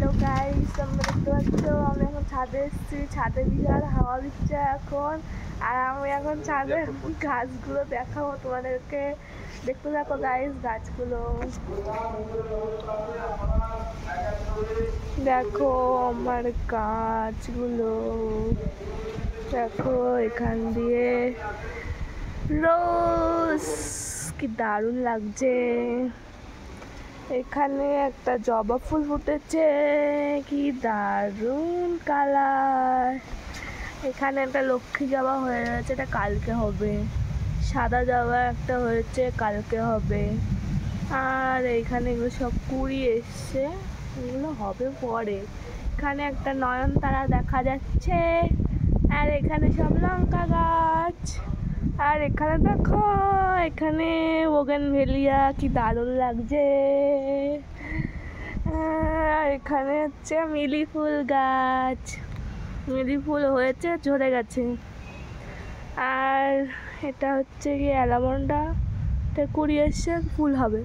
Hello guys, তোমরা দেখতে পাচ্ছ আমি এখন ছাদে এসেছি। ছাদে বিশাল হাওয়া দিচ্ছে এখন, আর আমি এখন ছাদে গাছগুলো দেখাবো তোমাদেরকে। দেখতে থাকো গাইস গাছগুলো। দেখো আমার গাছগুলো, দেখো এখান দিয়ে রোজ কি দারুণ লাগছে। এখানে একটা জবা ফুল ফুটেছে, কি দারুণ কালার। এখানে একটা লক্ষ্মী জবা হয়ে গেছে, এটা কালকে হবে। সাদা জবা একটা হয়েছে, কালকে হবে। আর এখানে এগুলো সব কুড়ি এসছে, এগুলো হবে পরে। এখানে একটা নয়নতারা দেখা যাচ্ছে, আর এখানে সব লঙ্কা গাছ। আর এখানে দেখো, এখানে বোগেনভেলিয়া, কি দারুণ লাগছে। আর এখানে হচ্ছে মিলি ফুল গাছ, মিলি ফুল হয়েছে, ঝরে গেছে। আর এটা হচ্ছে কি অ্যালামন্ডা, এটা কুড়ি এসছে, ফুল হবে।